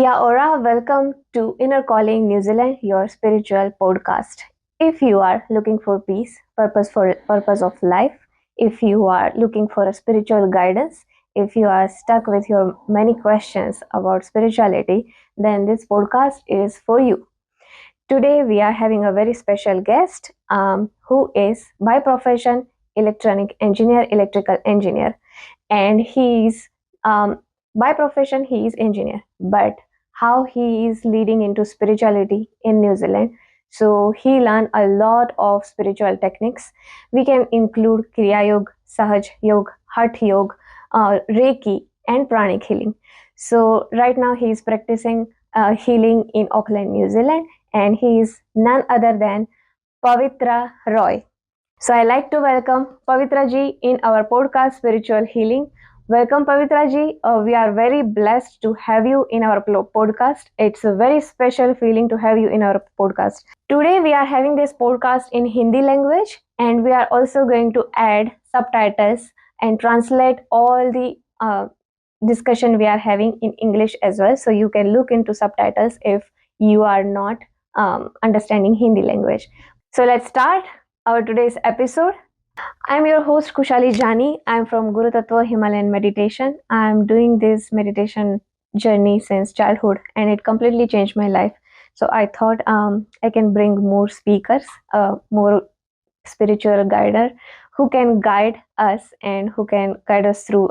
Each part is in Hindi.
Kia ora, welcome to Inner Calling New Zealand, your spiritual podcast. If you are looking for peace, purpose of life, if you are looking for a spiritual guidance, if you are stuck with your many questions about spirituality, then this podcast is for you. Today we are having a very special guest who is by profession electrical engineer, and by profession he is engineer, but how he is leading into spirituality in New Zealand. So he learned a lot of spiritual techniques. We can include Kriya Yoga, Sahaj Yoga, Hatha Yoga, Reiki, and Pranic healing. So right now he is practicing healing in Auckland, New Zealand, and he is none other than Pavitra Roy. So I like to welcome Pavitra ji in our podcast Spiritual Healing. Welcome Pavitra ji. We are very blessed to have you in our podcast. It's a very special feeling to have you in our podcast. Today we are having this podcast in Hindi language, and we are also going to add subtitles and translate all the discussion we are having in English as well. So you can look into subtitles if you are not understanding Hindi language. So let's start our today's episode. I'm your host Kushali Jani. I'm from Guru Tattva Himalayan Meditation. I'm doing this meditation journey since childhood, and it completely changed my life. So I thought I can bring more speakers, more spiritual guider who can guide us and who can guide us through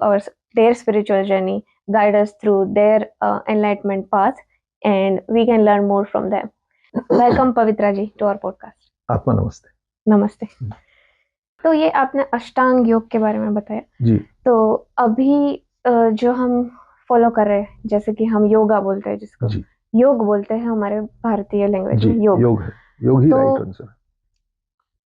their spiritual journey, guide us through their enlightenment path, and we can learn more from them. Welcome Pavitra ji to our podcast. आत्मा नमस्ते। नमस्ते। तो ये आपने अष्टांग योग के बारे में बताया जी। तो अभी जो हम फॉलो कर रहे हैं, जैसे कि हम योगा बोलते हैं, जिसको जी। योग बोलते हैं हमारे भारतीय लैंग्वेज में, योग है, योग ही राइट आंसर है।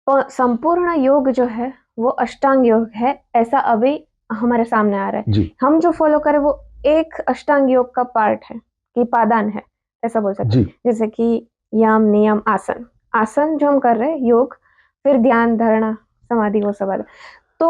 तो संपूर्ण योग जो है वो अष्टांग योग है, ऐसा अभी हमारे सामने आ रहा है जी। हम जो फॉलो करें वो एक अष्टांग योग का पार्ट है कि पादान है, ऐसा बोल सकते हैं। जैसे कि यम नियम आसन, आसन जो हम कर रहे हैं योग, फिर ध्यान धारणा समाधि, वो सब। तो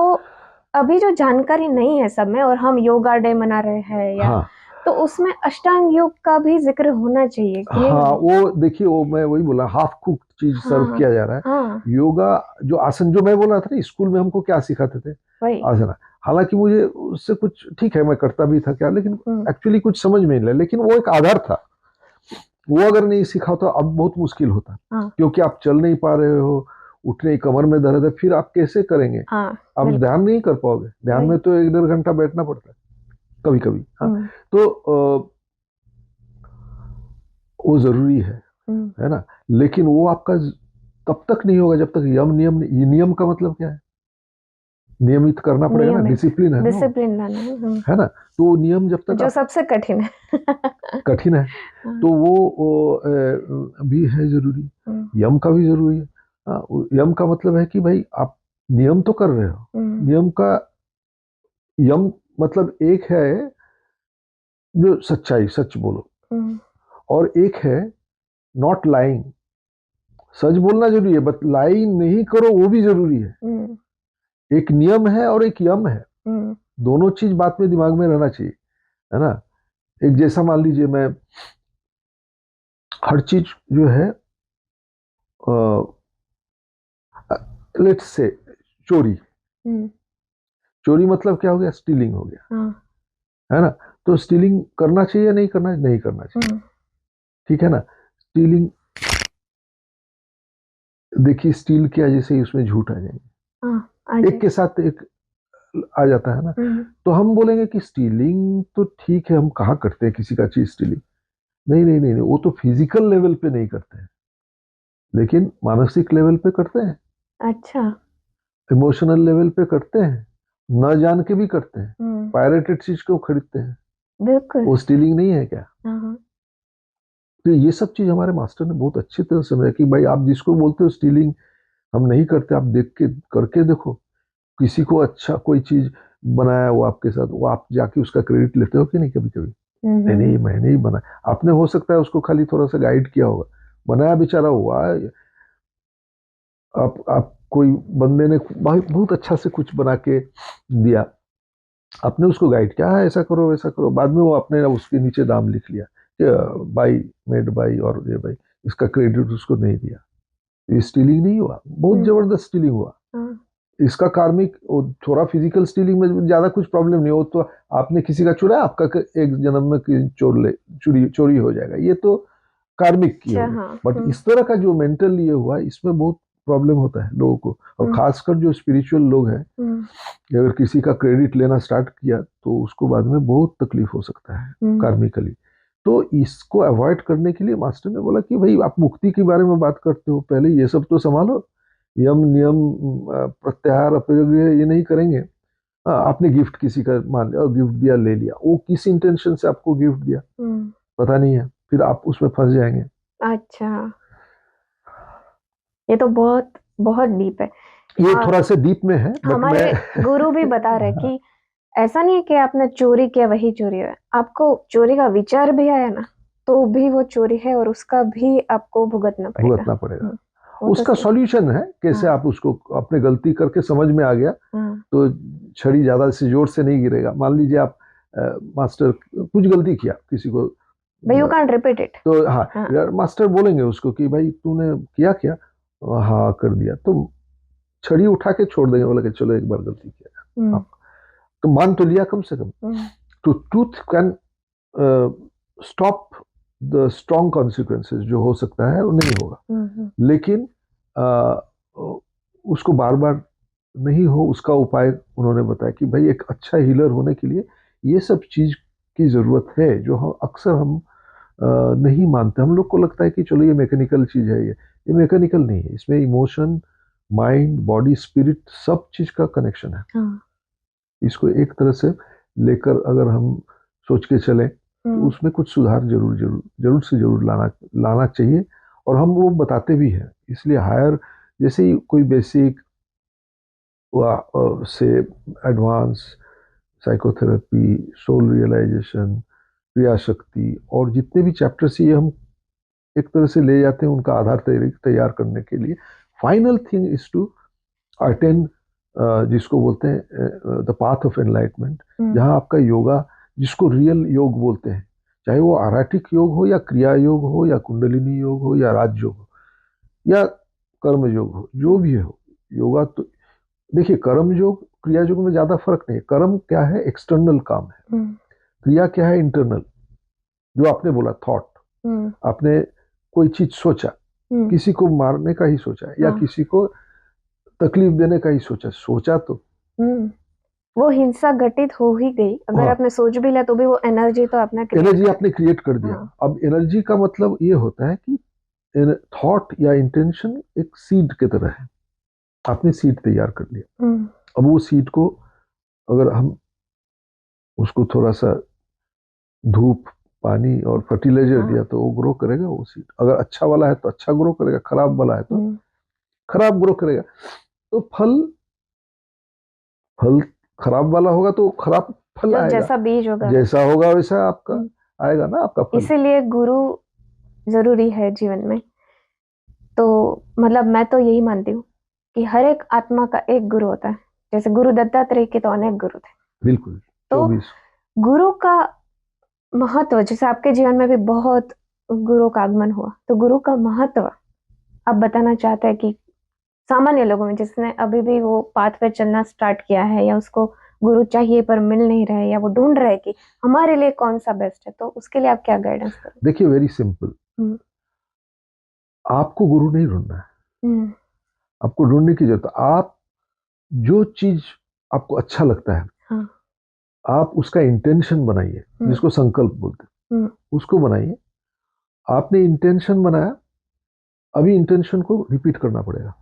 अभी जो जानकारी नहीं है सब में, और हम योगा डे मना रहे हैं या तो उसमें अष्टांग योग का भी जिक्र होना चाहिए। वो देखिए, वो मैं वही बोला, हाफ कुक चीज सर्व किया जा रहा है। योगा जो आसन जो मैं बोला था, स्कूल में हमको क्या सिखाते थे आसन, हालांकि मुझे उससे कुछ ठीक है, मैं करता भी था क्या, लेकिन एक्चुअली कुछ समझ में नहीं आया। लेकिन वो एक आधार था, वो अगर नहीं सीखा तो अब बहुत मुश्किल होता, क्योंकि आप चल नहीं पा रहे हो, उठने कमर में दर्द है, फिर आप कैसे करेंगे? आप ध्यान नहीं कर पाओगे। ध्यान में तो 1-1.5 घंटा बैठना पड़ता है कभी कभी। तो वो जरूरी है ना, लेकिन वो आपका तब तक नहीं होगा जब तक नियम का मतलब क्या है? नियमित करना पड़ेगा ना, डिसिप्लिन है ना। तो नियम जब तक जो सबसे कठिन है तो वो भी है जरूरी, यम का भी जरूरी है। यम का मतलब है कि भाई आप नियम तो कर रहे हो, यम मतलब एक है जो सच्चाई, सच बोलो, और एक है नॉट लाइंग। सच बोलना जरूरी है, बट लाइंग नहीं करो वो भी जरूरी है। एक नियम है और एक यम है, दोनों चीज बात में दिमाग में रहना चाहिए, है ना। एक जैसा मान लीजिए, मैं हर चीज जो है लेट्स से चोरी मतलब क्या हो गया? स्टीलिंग हो गया, है ना। तो स्टीलिंग करना चाहिए या नहीं करना चाहिए, ठीक है ना। स्टीलिंग देखिए, स्टील क्या, जैसे उसमें झूठ आ जाएंगे, एक के साथ एक आ जाता है ना। तो हम बोलेंगे कि स्टीलिंग तो ठीक है, हम कहाँ करते हैं किसी का चीज स्टीलिंग, नहीं, वो तो फिजिकल लेवल पे नहीं करते हैं, लेकिन मानसिक लेवल पे करते हैं। अच्छा, इमोशनल लेवल पे करते हैं, न जान के भी करते हैं। पायरेटेड चीज को खरीदते हैं, बिल्कुल, वो स्टीलिंग नहीं है क्या? तो ये सब चीज हमारे मास्टर ने बहुत अच्छी तरह समझा कि भाई आप जिसको बोलते हो स्टीलिंग हम नहीं करते, आप देख के करके देखो। किसी को अच्छा कोई चीज बनाया वो आपके साथ, वो आप जाके उसका क्रेडिट लेते हो कि नहीं कभी कभी? नहीं, मैंने ही बनाया। आपने हो सकता है उसको खाली थोड़ा सा गाइड किया होगा, बनाया बेचारा हुआ। आप कोई बंदे ने बहुत अच्छा से कुछ बना के दिया, आपने उसको गाइड किया, ऐसा करो वैसा करो, बाद में वो आपने उसके नीचे दाम लिख लिया, बाई मेड बाई और ये बाई, इसका क्रेडिट उसको नहीं दिया, ये स्टीलिंग नहीं हुआ, बहुत जबरदस्त स्टीलिंग हुआ। इसका कार्मिक थोड़ा फिजिकल स्टीलिंग में ज्यादा कुछ प्रॉब्लम नहीं हो, तो आपने किसी का चुराया, आपका एक जन्म में चोरी हो जाएगा, ये तो कार्मिक की होगी। बट इस तरह का जो मेंटल ये हुआ, इसमें बहुत प्रॉब्लम होता है लोगों को, और खासकर जो स्पिरिचुअल लोग हैं, अगर किसी का क्रेडिट लेना स्टार्ट किया तो उसको बाद में बहुत तकलीफ हो सकता है कार्मिकली। तो इसको अवॉइड करने के लिए मास्टर ने बोला कि भाई आप मुक्ति के बारे में बात करते हो, पहले ये सब तो संभालो, यम नियम प्रत्याहार अपरिग्रह ये नहीं करेंगे। आपने गिफ्ट किसी का मान लिया और गिफ्ट दिया, ले लिया, वो किस इंटेंशन से आपको गिफ्ट दिया पता नहीं है, फिर आप उसमें फंस जाएंगे। अच्छा, ये तो बहुत बहुत डीप है। ये थोड़ा सा डीप में है, हमारे गुरु भी बता रहे कि ऐसा नहीं है कि आपने चोरी किया वही चोरी है, आपको चोरी का विचार भी आया ना तो भी वो चोरी है, और उसका भी आपको भुगतना पड़ेगा। उसका सॉल्यूशन है कैसे आप उसको, अपने गलती करके समझ में आ गया तो छड़ी ज्यादा से जोर से नहीं गिरेगा। मान लीजिए आप मास्टर कुछ गलती किया, किसी को, यू कैन रिपीट इट, तो हाँ, मास्टर बोलेंगे उसको कि भाई तूने किया क्या, हाँ कर दिया, तो छड़ी उठा के छोड़ देंगे, बोले कि चलो एक बार गलती किया, तो मान तो लिया कम से कम। तो truth can stop the strong consequences, जो हो सकता है वो नहीं होगा, लेकिन उसको बार बार नहीं हो, उसका उपाय उन्होंने बताया कि भाई एक अच्छा हीलर होने के लिए ये सब चीज की जरूरत है, जो हम अक्सर नहीं मानते। हम लोग को लगता है कि चलो ये मैकेनिकल चीज है, ये मैकेनिकल नहीं है, इसमें इमोशन, माइंड, बॉडी, स्पिरिट, सब चीज का कनेक्शन है। इसको एक तरह से लेकर अगर हम सोच के चलें तो उसमें कुछ सुधार जरूर से जरूर लाना चाहिए, और हम वो बताते भी हैं। इसलिए हायर, जैसे ही कोई बेसिक से एडवांस साइकोथेरेपी, सोल रियलाइजेशन, क्रिया शक्ति, और जितने भी चैप्टर्स ये हम एक तरह से ले जाते हैं उनका आधार तैयार करने के लिए, final thing is to attain, जिसको बोलते हैं द पाथ ऑफ एनलाइटमेंट, जहाँ आपका योगा, जिसको रियल योग बोलते हैं, चाहे वो आराटिक योग हो या क्रिया योग हो या कुंडलिनी योग हो या राज योग हो या कर्म योग हो, जो भी हो योगा। तो देखिए, कर्म योग क्रिया योग में ज्यादा फर्क नहीं है। कर्म क्या है, एक्सटर्नल काम है, क्रिया क्या है, इंटरनल, जो आपने बोला थॉट, आपने कोई चीज सोचा, किसी को मारने का ही सोचा या किसी को तकलीफ देने का ही सोचा तो वो हिंसा घटित हो ही गई। अगर आपने सोच भी लिया तो भी वो एनर्जी तो आपने क्रिएट कर दिया। अब एनर्जी का मतलब ये होता है कि थॉट या इंटेंशन एक सीड की तरह है, आपने सीड तैयार कर लिया। अब वो सीड को अगर हम उसको थोड़ा सा धूप, पानी और फर्टिलाइजर दिया तो वो ग्रो करेगा। वो सीड अगर अच्छा वाला है तो अच्छा ग्रो करेगा, खराब वाला है तो खराब ग्रो करेगा। तो फल खराब वाला होगा तो खराब फल आएगा, जैसा बीज होगा, जैसा होगा वैसा आपका आएगा ना आपका फल। इसीलिए गुरु जरूरी है जीवन में। तो मतलब मैं तो यही मानती हूँ कि हर एक आत्मा का एक गुरु होता है। जैसे गुरु दत्तात्रेय के तो अनेक गुरु थे, बिल्कुल। तो गुरु का महत्व, जैसे आपके जीवन में भी बहुत गुरु का आगमन हुआ, तो गुरु का महत्व आप बताना चाहते हैं कि सामान्य लोगों में, जिसने अभी भी वो पाथ पे चलना स्टार्ट किया है, या उसको गुरु चाहिए पर मिल नहीं रहे, या वो ढूंढ रहे कि हमारे लिए कौन सा बेस्ट है, तो उसके लिए आप क्या गाइडेंस करें? देखिए, वेरी सिंपल, आपको गुरु नहीं ढूंढना है, आपको ढूंढने की जरूरत है। आप जो चीज आपको अच्छा लगता है, आप उसका इंटेंशन बनाइए, जिसको संकल्प बोलते हैं, उसको बनाइए। आपने इंटेंशन बनाया, अभी इंटेंशन को रिपीट करना पड़ेगा,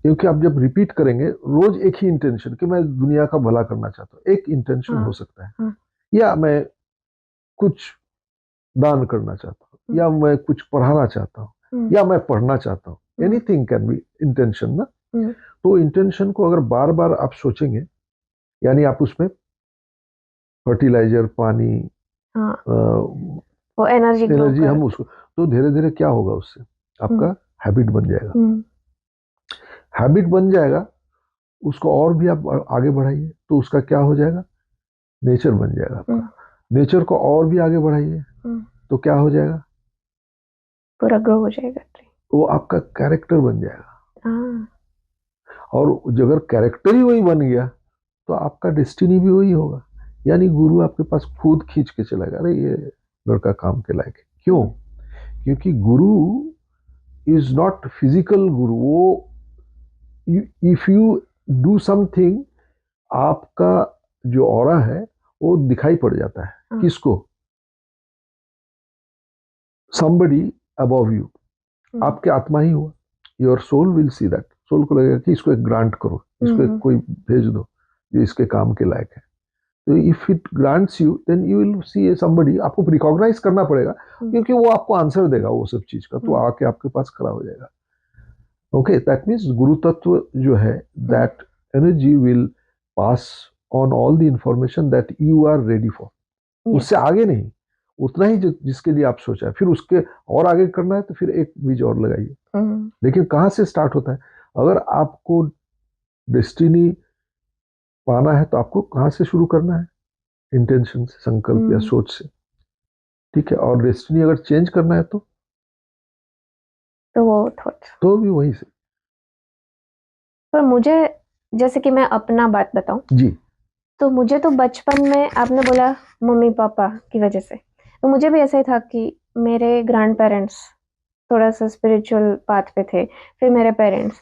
क्योंकि आप जब रिपीट करेंगे रोज एक ही इंटेंशन कि मैं दुनिया का भला करना चाहता हूँ, एक इंटेंशन हो सकता है, या मैं कुछ दान करना चाहता हूँ, या मैं कुछ पढ़ाना चाहता हूँ, या मैं पढ़ना चाहता हूँ, एनीथिंग कैन बी इंटेंशन ना। तो इंटेंशन को अगर बार बार आप सोचेंगे, यानी आप उसमें फर्टिलाइजर, पानी, वो एनर्जी हम उसको, तो धीरे धीरे क्या होगा, उससे आपका हैबिट बन जाएगा। हैबिट बन जाएगा, उसको और भी आप आगे बढ़ाइए तो उसका क्या हो जाएगा, नेचर बन जाएगा आपका। नेचर को और भी आगे बढ़ाइए तो क्या हो जाएगा, पूरा ग्रो हो जाएगा ट्री। वो आपका कैरेक्टर बन जाएगा। हाँ। और अगर कैरेक्टर ही वही बन गया तो आपका डेस्टिनी भी वही होगा। यानी गुरु आपके पास खुद खींच के चला गया, अरे ये लड़का काम के लायक है। क्यों? क्योंकि गुरु इज नॉट फिजिकल गुरु। वो इफ यू डू समथिंग, आपका जो ऑरा है वो दिखाई पड़ जाता है। किसको? somebody above you, आपके आत्मा ही हुआ। Your soul will see that. Soul को लगेगा कि इसको एक ग्रांट करो, इसको एक कोई भेज दो जो इसके काम के लायक है। तो if it grants you then you will see a somebody. आपको रिकॉग्नाइज करना पड़ेगा क्योंकि वो आपको आंसर देगा वो सब चीज का, तो आके आपके पास खड़ा हो जाएगा। ओके, दैट मीन्स गुरु तत्व जो है, that energy will pass on all the information that you are ready for. उससे आगे नहीं, उतना ही जिसके लिए आप सोचा है। फिर उसके और आगे करना है तो फिर एक बीज और लगाइए। लेकिन कहाँ से स्टार्ट होता है? अगर आपको डेस्टिनी पाना है तो आपको कहाँ से शुरू करना है? इंटेंशन से, संकल्प या सोच से। ठीक है। और डेस्टिनी अगर चेंज करना है तो वो थॉट्स तो भी वही से। पर मुझे, जैसे कि मैं अपना बात बताऊं जी, तो मुझे तो बचपन में आपने बोला मम्मी पापा की वजह से, तो मुझे भी ऐसा ही था कि मेरे ग्रैंड पेरेंट्स थोड़ा सा स्पिरिचुअल पाथ पे थे, फिर मेरे पेरेंट्स।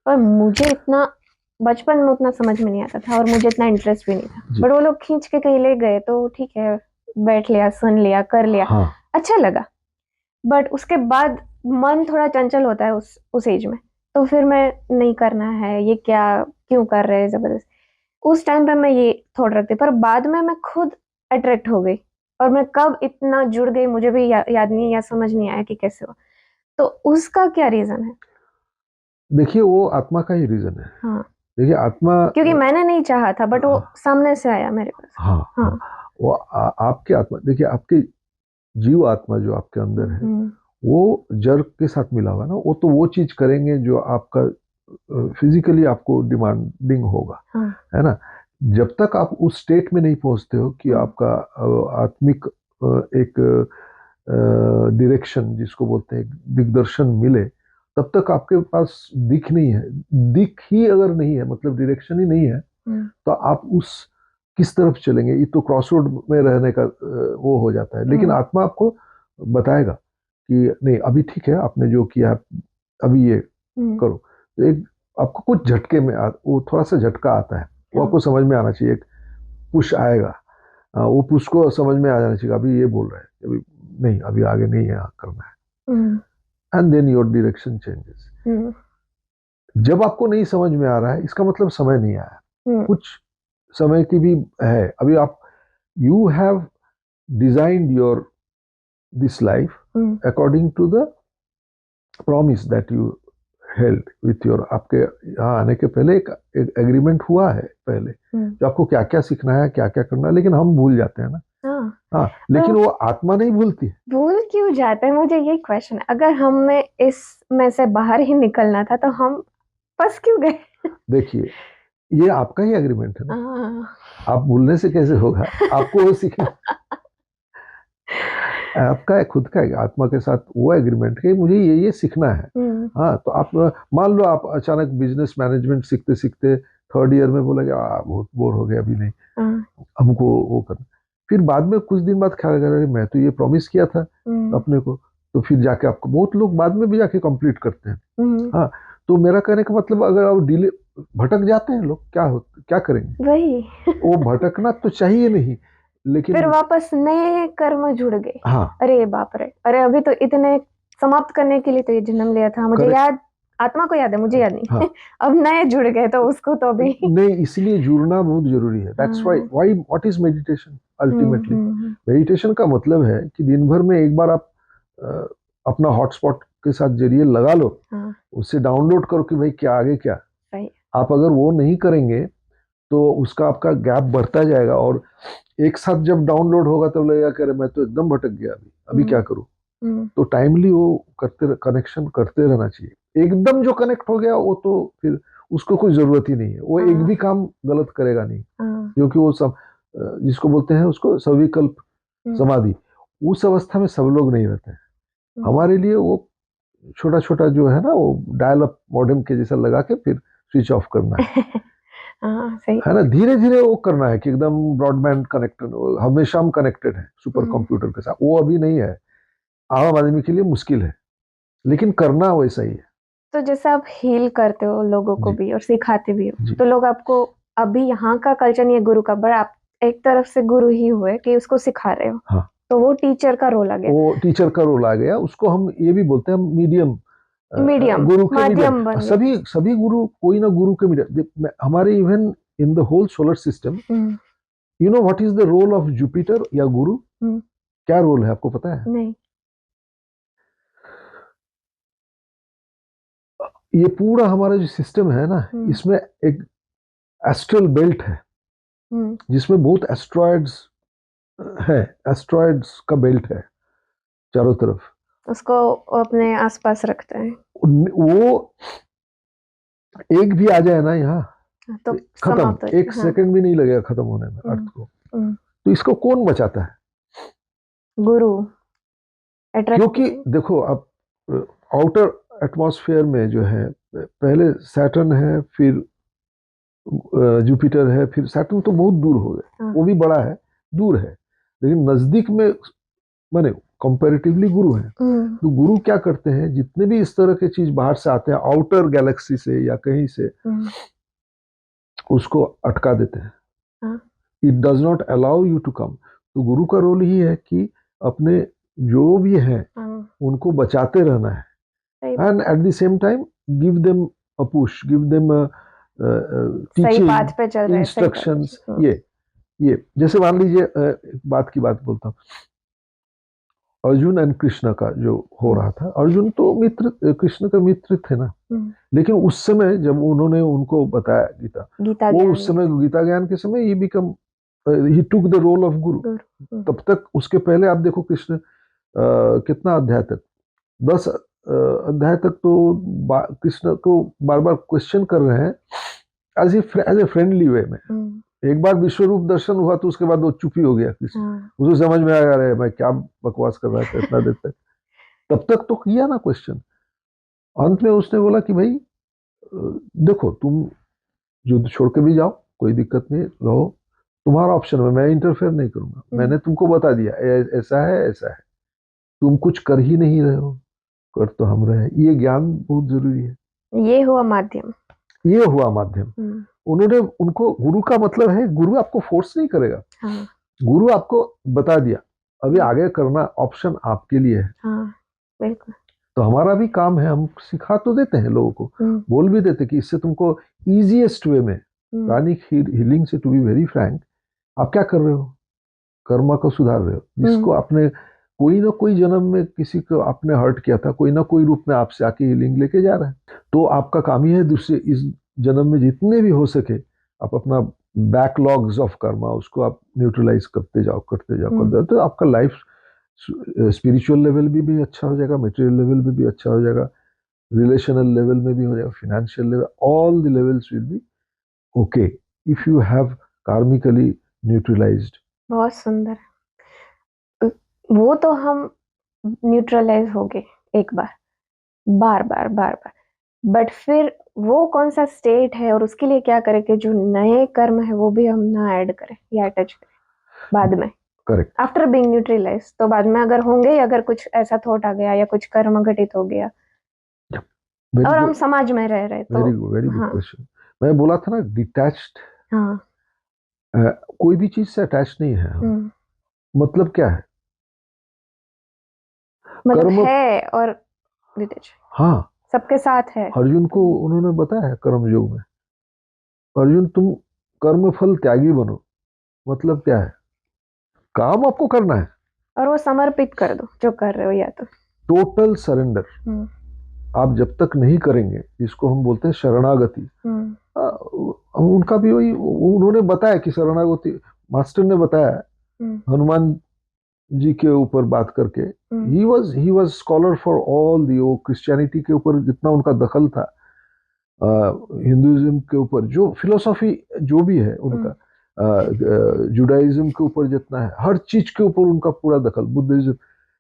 पर मुझे इतना बचपन में उतना समझ में नहीं आता था और मुझे इतना इंटरेस्ट भी नहीं था। बट वो लोग खींच के कहीं ले गए तो ठीक है, बैठ लिया, सुन लिया, कर लिया। हाँ। अच्छा लगा। बट उसके बाद मन थोड़ा चंचल होता है उस एज में, तो फिर मैं नहीं करना है, ये क्या, क्यों कर रहे हैं जबरदस्त। उस टाइम पे मैं ये थॉट रखती, पर बाद में मैं खुद अट्रैक्ट हो गई और मैं कब इतना जुड़ गई मुझे भी याद नहीं या समझ नहीं आया कि कैसे हुआ। तो उसका क्या रीजन है? देखिए, वो आत्मा का ही रीजन है। हाँ, देखिए आत्मा, क्योंकि मैंने नहीं चाहा था बट वो सामने से आया मेरे पास। हाँ, हाँ, वो आपके आत्मा, देखिए आपके जीव आत्मा जो आपके अंदर है वो जड़ के साथ मिला हुआ ना, वो तो वो चीज करेंगे जो आपका फिजिकली आपको डिमांडिंग होगा। है ना? जब तक आप उस स्टेट में नहीं पहुंचते हो कि आपका आत्मिक एक डायरेक्शन जिसको बोलते हैं दिग्दर्शन मिले, तब तक आपके पास दिख नहीं है। दिख ही अगर नहीं है, मतलब डायरेक्शन ही नहीं है, तो आप उस किस तरफ चलेंगे? ये तो क्रॉस रोड में रहने का वो हो जाता है। लेकिन आत्मा आपको बताएगा कि नहीं, अभी ठीक है, आपने जो किया अभी ये करो। तो एक आपको कुछ झटके में वो थोड़ा सा झटका आता है, वो आपको समझ में आना चाहिए। एक पुश आएगा, वो पुश को समझ में आ जाना चाहिए, अभी ये बोल रहा है, अभी नहीं, अभी आगे नहीं है, करना है। And then your direction changes. जब आपको नहीं समझ में आ रहा है, इसका मतलब समय नहीं आया। कुछ समय की भी है। अभी आप you have designed your this life according to the promise that you held with your. आपके यहाँ आने के पहले एक एग्रीमेंट हुआ है पहले, जो आपको क्या क्या सीखना है, क्या क्या करना है, लेकिन हम भूल जाते हैं ना। हाँ, लेकिन वो आत्मा नहीं भूलती। भूल क्यों जाते हैं? मुझे ये क्वेश्चन है। अगर हमें इस में से बाहर ही निकलना था तो हम फंस क्यों गए? देखिए, ये आपका ही एग्रीमेंट है ना, आप भूलने से कैसे होगा? आपको वो सीखना आपका खुद का आत्मा के साथ वो एग्रीमेंट है, मुझे ये सीखना है। हाँ, तो आप मान लो आप अचानक बिजनेस मैनेजमेंट सीखते सीखते थर्ड ईयर में बोला बहुत बोर हो गया, अभी नहीं, हमको वो करना। फिर बाद में कुछ दिन बाद ख्याल कर, मैं तो ये प्रॉमिस किया था अपने को। तो फिर जाके आपको, बहुत लोग बाद में भी जाके कंप्लीट करते हैं। हाँ, तो मेरा कहने का मतलब, अगर आप डिले भटक जाते हैं लोग, क्या करेंगे? वही वो भटकना तो चाहिए नहीं, लेकिन फिर वापस नए कर्म जुड़ गए। हाँ, अरे बाप रे, अरे अभी तो इतने समाप्त करने के लिए तो ये जन्म लिया था, मुझे याद, आत्मा को याद है, मुझे याद नहीं। हाँ। अब नए जुड़ गए तो उसको तो अभी नहीं, इसलिए जुड़ना बहुत जरूरी है। That's why what is meditation ultimately? Meditation का मतलब है कि दिन भर में एक बार आप अपना हॉटस्पॉट के साथ जरिए लगा लो, उससे डाउनलोड करो कि भाई क्या आगे क्या। आप अगर वो नहीं करेंगे तो उसका आपका गैप बढ़ता जाएगा, और एक साथ जब डाउनलोड होगा तब लगेगा कि मैं तो एकदम भटक गया, अभी क्या करूं। तो टाइमली वो कनेक्शन करते रहना चाहिए। एकदम जो कनेक्ट हो गया वो तो फिर उसको कोई जरूरत ही नहीं है, वो एक भी काम गलत करेगा नहीं, क्योंकि वो सब जिसको बोलते हैं उसको सविकल्प समाधि, उस अवस्था में सब लोग नहीं रहते हैं। हमारे लिए वो छोटा छोटा जो है ना, वो डायल अप मॉडेम के जैसा लगा के फिर स्विच ऑफ करना है। सही है ना, धीरे धीरे वो करना है कि एकदम ब्रॉडबैंड कनेक्टेड, हमेशा हम कनेक्टेड है सुपर कंप्यूटर के साथ, वो अभी नहीं है, आम आदमी के लिए मुश्किल है, लेकिन करना वैसा ही है। तो जैसे आप हील करते हो लोगों को भी और सिखाते भी हो, जी। तो लोग आपको अभी यहाँ का कल्चर नहीं है गुरु का, बट आप एक तरफ से गुरु ही हुए कि उसको सिखा रहे हो। हाँ, तो वो टीचर का रोल आ गया। वो टीचर का रोल आ गया, उसको हम ये भी बोलते हैं मीडियम, गुरु के माध्यम मीडियम। सभी सभी गुरु कोई ना गुरु के मीडियम हमारे, even in the whole solar system, you know what is the role of Jupiter या गुरु? क्या रोल है आपको पता है? नहीं। ये पूरा हमारा जो सिस्टम है ना, इसमें एक एस्ट्रल बेल्ट है जिसमें बहुत एस्ट्रॉइड्स है, एस्ट्रॉइड्स का बेल्ट है चारों तरफ, उसको अपने आसपास रखते हैं। वो एक भी आ जाए ना यहाँ तो खत्म, एक सेकंड भी नहीं लगेगा खत्म होने में अर्थ को। तो इसको कौन बचाता है? गुरु। क्योंकि देखो, अब आउटर एटमॉस्फेयर में जो है, पहले सैटर्न है, फिर जुपिटर है, फिर सैटर्न तो बहुत दूर हो गए, वो भी बड़ा है, दूर है, लेकिन नजदीक में माने कंपैरेटिवली गुरु है। तो गुरु क्या करते हैं, जितने भी इस तरह के चीज बाहर से आते हैं आउटर गैलेक्सी से या कहीं से, उसको अटका देते हैं। It does not allow you to come. तो गुरु का रोल ही है कि अपने जो भी है उनको बचाते रहना है, and at the same time give them a push, give them teaching, instructions. ये जैसे मान लीजिए, एक बात की बात बोलता हूँ, अर्जुन एंड कृष्ण का जो हो रहा था, अर्जुन तो मित्र, कृष्ण का मित्र थे ना, लेकिन उस समय जब उन्होंने उनको बताया गीता वो उस समय गीता ज्ञान के समय ही become, he took the role of गुरु। तब तक उसके पहले आप देखो कृष्ण कितना अध्याय तक, 10 अध्याय तक तो कृष्ण को बार बार क्वेश्चन कर रहे हैं एज ए फ्रेंडली वे में। एक बार विश्व रूप दर्शन हुआ तो उसके बाद वो चुप ही हो गया कृष्ण, उसको समझ में आ रहा है मैं क्या बकवास कर रहा था इतना देर तक। तब तक तो किया ना क्वेश्चन, अंत में उसने बोला कि भाई देखो, तुम युद्ध छोड़ के भी जाओ, कोई दिक्कत नहीं, रहो, तुम्हारा ऑप्शन है, मैं इंटरफेयर नहीं करूंगा, मैंने तुमको बता दिया ऐसा है ऐसा है, तुम कुछ कर ही नहीं रहे हो, कर तो हम रहे। ये ज्ञान बहुत जरूरी है। ये हुआ माध्यम, ये हुआ माध्यम। उन्होंने उनको, गुरु का मतलब है, गुरु आपको फोर्स नहीं करेगा, गुरु आपको बता दिया, अभी आगे करना ऑप्शन आपके लिए है। बिल्कुल। तो हमारा भी काम है, हम सिखा तो देते हैं लोगों को, बोल भी देते कि इससे तुमको इजीएस्ट वे में, प्राणिक हीलिंग से, टू बी वेरी फ्रैंक, आप क्या कर रहे हो, कर्म को सुधार रहे हो, जिसको आपने कोई ना कोई जन्म में किसी को आपने हर्ट किया था, कोई ना कोई रूप में आपसे आके हीलिंग लेके जा रहा है। तो आपका काम ही है दूसरे इस जन्म में जितने भी हो सके आप अपना बैकलॉग्स ऑफ कर्मा उसको आप न्यूट्रलाइज करते जाओ करते जाओ करते जाओ, तो आपका लाइफ स्पिरिचुअल लेवल भी अच्छा हो जाएगा, मटेरियल लेवल भी अच्छा हो जाएगा, रिलेशनल लेवल में भी हो जाएगा, financial level, all the levels will be okay if you have karmically neutralized. बहुत सुंदर। वो तो हम न्यूट्रलाइज हो गए एक बार, बार बार बार बार, बट फिर वो कौन सा स्टेट है और उसके लिए क्या करें कि जो नए कर्म है वो भी हम ना ऐड करें या अटैच करें बाद में। करेक्ट। आफ्टर बीइंग न्यूट्रलाइज, तो बाद में अगर होंगे, अगर कुछ ऐसा थॉट आ गया या कुछ कर्म घटित हो गया और हम समाज में रह रहे, तो वेरी गुड क्वेश्चन। मैं बोला था ना डिटैच्ड, कोई भी चीज से अटैच नहीं है हम। मतलब क्या है, मतलब कर्म है और हाँ सबके साथ है। अर्जुन को उन्होंने बताया कर्म योग में, अर्जुन तुम कर्म फल त्यागी बनो। मतलब क्या है, काम आपको करना है और वो समर्पित कर दो जो कर रहे हो, या तो टोटल सरेंडर। आप जब तक नहीं करेंगे, जिसको हम बोलते हैं शरणागति, उनका भी वही, उन्होंने बताया कि शरणागति, मास्टर ने बताया हनुमान जी के ऊपर बात करके, he was scholar for all the, Christianity के ऊपर जितना उनका दखल था, हिंदुइज्म के ऊपर जो फिलोसॉफी जो भी है उनका, जुडाइज्म के ऊपर जितना है, हर चीज के ऊपर उनका पूरा दखल, बुद्धिज्म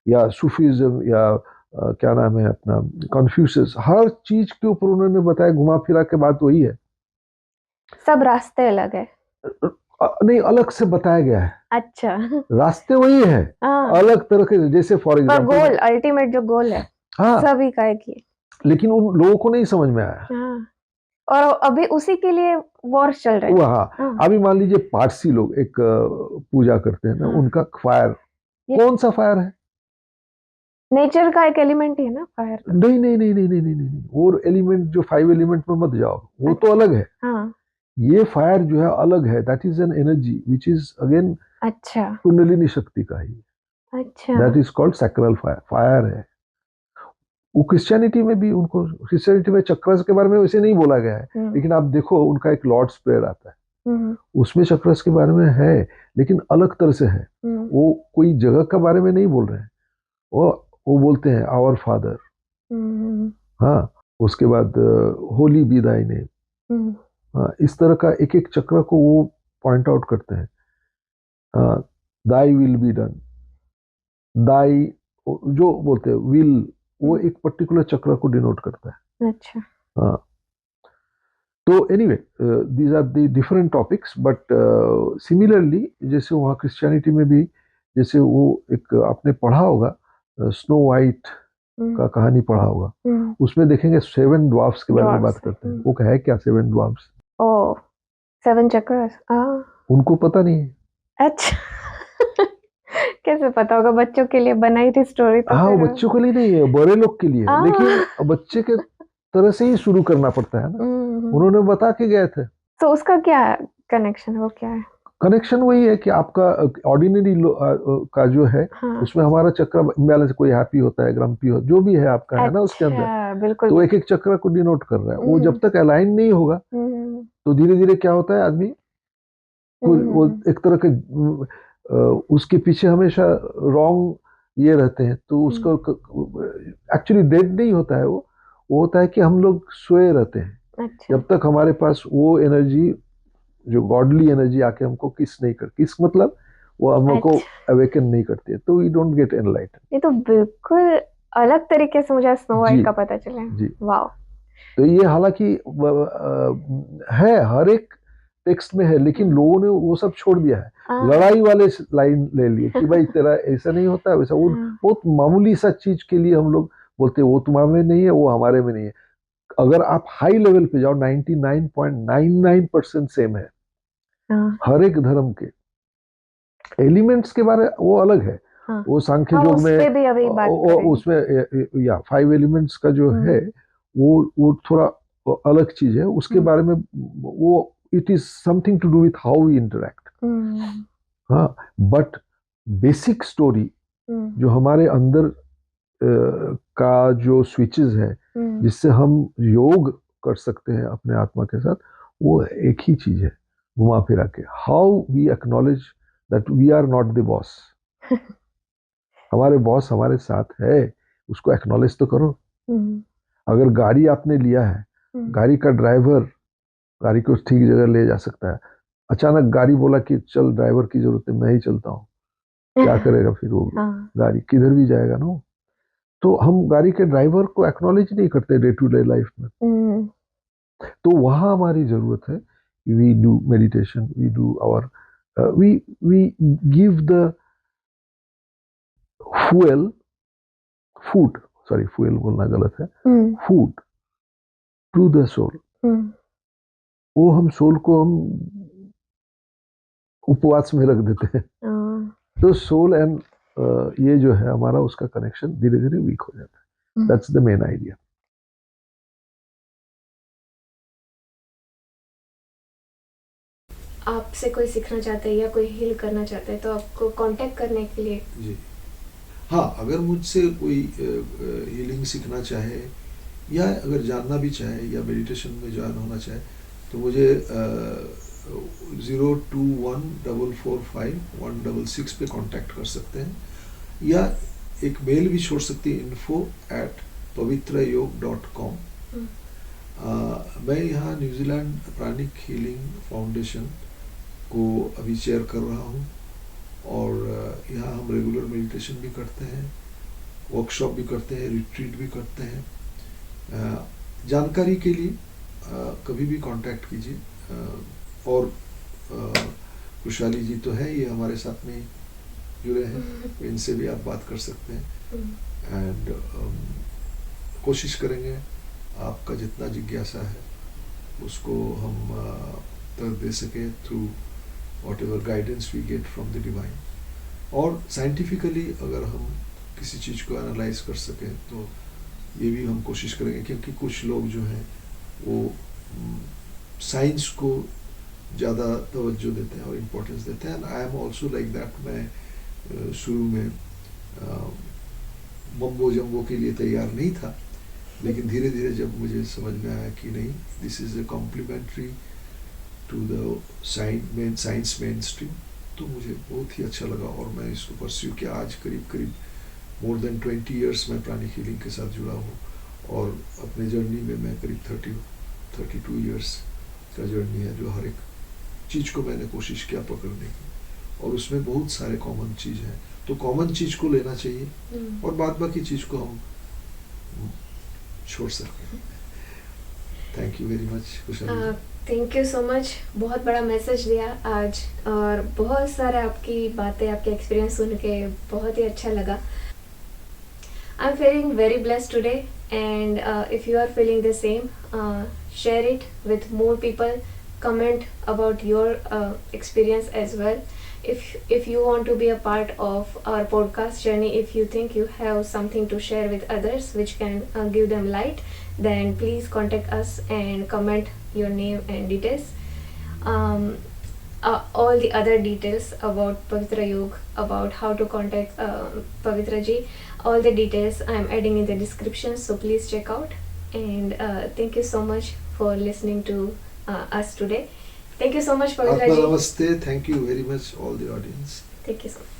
या सूफीज्म या क्या नाम है अपना कन्फ्यूशियस, हर चीज के ऊपर उन्होंने बताया, घुमा फिरा के बात वही है। सब रास्ते अलग है, नहीं अलग से बताया गया है। अच्छा, रास्ते वही है, अलग तरह के, जैसे फॉर एग्जाम्पल गोल, अल्टीमेट जो गोल है, हाँ, सभी का एक ही, लेकिन उन लोगों को नहीं समझ में आया। हाँ, और अभी उसी के लिए वॉर चल रहे हैं। हाँ, अभी मान लीजिए पारसी लोग एक पूजा करते हैं ना, हाँ, उनका फायर, कौन सा फायर है? नेचर का एक एलिमेंट ही है ना फायर। नहीं नहीं नहीं नहीं नहीं नहीं नहीं, और एलिमेंट जो 5 एलिमेंट में मत जाओ, वो तो अलग है। हाँ, ये फायर जो है अलग है, that is an energy which is again, अच्छा, कुंडलिनी शक्ति का ही, अच्छा, that is called sacral fire, fire है वो। क्रिश्चियनिटी में भी, उनको क्रिश्चियनिटी में चक्रस के बारे में वैसे नहीं बोला गया है, लेकिन आप देखो उनका एक लॉर्ड्स प्रेयर आता है, उसमें चक्रस के बारे में है, लेकिन अलग तरह से है। वो कोई जगह के बारे में नहीं बोल रहे हैं, वो बोलते हैं आवर फादर। हाँ, उसके बाद होली बी दाई नेम, हाँ, इस तरह का एक एक चक्र को वो पॉइंट आउट करते हैं। दाई विल बी डन, दाई जो बोलते हैं विल, वो एक पर्टिकुलर चक्र को डिनोट करता है। अच्छा, हाँ, तो anyway these are the different topics, but similarly जैसे वहाँ क्रिश्चियनिटी में भी, जैसे वो एक आपने पढ़ा होगा स्नो वाइट का कहानी पढ़ा होगा, उसमें देखेंगे 7 ड्वार्फ्स के बारे में बात करते हैं। वो है क्या 7 ड्वार्फ्स? ओह, 7 चक्रास, उनको पता नहीं है। अच्छा कैसे पता होगा, बच्चों के लिए बनाई थी स्टोरी तो। हाँ, बच्चों के लिए नहीं है, बड़े लोग के लिए है, लेकिन बच्चे के तरह से ही शुरू करना पड़ता है ना, उन्होंने बता के गए थे। तो उसका क्या कनेक्शन है, वो क्या है? कनेक्शन वही है कि आपका ऑर्डिनरी का जो है, हाँ, उसमें हमारा चक्र इम्बैलेंस, कोई हैप्पी होता है, ग्रम्पी हो, जो भी है आपका, अच्छा, है ना उसके अंदर, बिल्कुल, तो एक एक चक्र को डिनोट कर रहा है। वो जब तक अलाइन नहीं होगा तो धीरे धीरे क्या होता है, आदमी वो एक तरह के उसके पीछे हमेशा रॉन्ग ये रहते हैं, तो उसको एक्चुअली डेड नहीं होता है, वो होता है कि हम लोग सोए रहते हैं। अच्छा, जब तक हमारे पास वो एनर्जी, जो गॉडली एनर्जी आके हमको किस नहीं कर, किस मतलब वो हमको अवेकन नहीं करती है, तो वी डोंट गेट एनलाइटन। ये तो बिल्कुल अलग तरीके से मुझे स्नो वाइट का पता चला जी। वाओ, तो ये हालांकि है हर एक टेक्स्ट में है, लेकिन लोगों ने वो सब छोड़ दिया है, लड़ाई वाले लाइन ले लिए कि भाई तेरा ऐसा नहीं होता वैसा, वो बहुत मामूली सा चीज के लिए हम लोग बोलते हैं वो तुम्हारे में नहीं है, वो हमारे में नहीं है। अगर आप हाई लेवल पे जाओ, 99.99% सेम है हर एक धर्म के। एलिमेंट्स के बारे वो अलग है, हाँ, वो सांख्य योग में भी अभी बात उसमें या 5 एलिमेंट्स का जो है वो थोड़ा अलग चीज है, उसके बारे में वो it is something to do with how we interact. हाँ, बट बेसिक स्टोरी जो हमारे अंदर का जो स्विचेस है जिससे हम योग कर सकते हैं अपने आत्मा के साथ, वो एक ही चीज है, घुमा फिरा के, how we acknowledge that we are not the boss. हमारे बॉस हमारे साथ है, उसको एक्नॉलेज तो करो। अगर गाड़ी आपने लिया है, गाड़ी का ड्राइवर गाड़ी को ठीक जगह ले जा सकता है, अचानक गाड़ी बोला कि चल ड्राइवर की जरूरत है, मैं ही चलता हूँ, क्या करेगा फिर वो? गाड़ी किधर भी जाएगा ना। तो हम गाड़ी के ड्राइवर को एक्नॉलेज नहीं करते डे टू डे लाइफ में, तो वहां हमारी जरूरत है। We do meditation, we do our we give the food, sorry fuel बोलना गलत है, फूड टू द सोल। वो हम सोल को हम उपवास में रख देते हैं, तो सोल एंड ये जो है हमारा, उसका कनेक्शन धीरे धीरे वीक हो जाता है। That's the main idea. आपसे कोई सीखना चाहता है या कोई हील करना चाहता है तो आपको कांटेक्ट करने के लिए जी हाँ, अगर मुझसे कोई हीलिंग सीखना चाहे या अगर जानना भी चाहे या मेडिटेशन में ज्वाइन होना चाहे, तो मुझे 02144516 पे कांटेक्ट कर सकते हैं, या एक मेल भी छोड़ सकती है info@pavitrayog.com। मैं यहाँ न्यूजीलैंड प्राणिक हीलिंग फाउंडेशन को अभी चेयर कर रहा हूँ, और यहाँ हम रेगुलर मेडिटेशन भी करते हैं, वर्कशॉप भी करते हैं, रिट्रीट भी करते हैं। जानकारी के लिए कभी भी कांटेक्ट कीजिए। और खुशहाली जी तो है, ये हमारे साथ में जुड़े हैं, इनसे भी आप बात कर सकते हैं। एंड कोशिश करेंगे आपका जितना जिज्ञासा है उसको हम उत्तर दे सके through whatever guidance we get from the divine. और साइंटिफिकली अगर हम किसी चीज़ को एनालाइज कर सकें तो ये भी हम कोशिश करेंगे, क्योंकि कुछ लोग जो हैं वो साइंस को ज़्यादा तवज्जो देते हैं और इम्पोर्टेंस देते हैं। And I am also like that. मैं शुरू में मम्बो जम्बो के लिए तैयार नहीं था, लेकिन धीरे धीरे जब मुझे समझ में आया कि नहीं, this is a complementary to the science mainstream, तो मुझे बहुत ही अच्छा लगा और मैं इसको परस्यू किया। आज करीब करीब मोर देन 20 ईयर्स मैं प्राणिक हीलिंग के साथ जुड़ा हूँ, और अपने जर्नी में मैं करीब 32 ईयर्स का जर्नी है, जो हर एक चीज़ को मैंने कोशिश किया पकड़ने की, और उसमें बहुत सारे कॉमन चीज़ हैं। तो कॉमन चीज़ को लेना चाहिए और बाद बाकी चीज़ को हम छोड़ सकते हैं। Thank you very much. Thank you so much. बहुत बड़ा मैसेज दिया आज, और बहुत सारे आपकी बातें, आपके एक्सपीरियंस सुन के बहुत ही अच्छा लगा। I am feeling very blessed today, and if you are feeling the same, share it with more people, comment about your experience as well. If you want to be a part of our podcast journey, if you think you have something to share with others which can give them light, then please contact us and comment your name and details. All the other details about Pavitra Yoga, about how to contact Pavitra ji, all the details I am adding in the description, so please check out. And thank you so much for listening to us today. Thank you so much, Pavitra ji. Namaste. Thank you very much, all the audience. Thank you so much.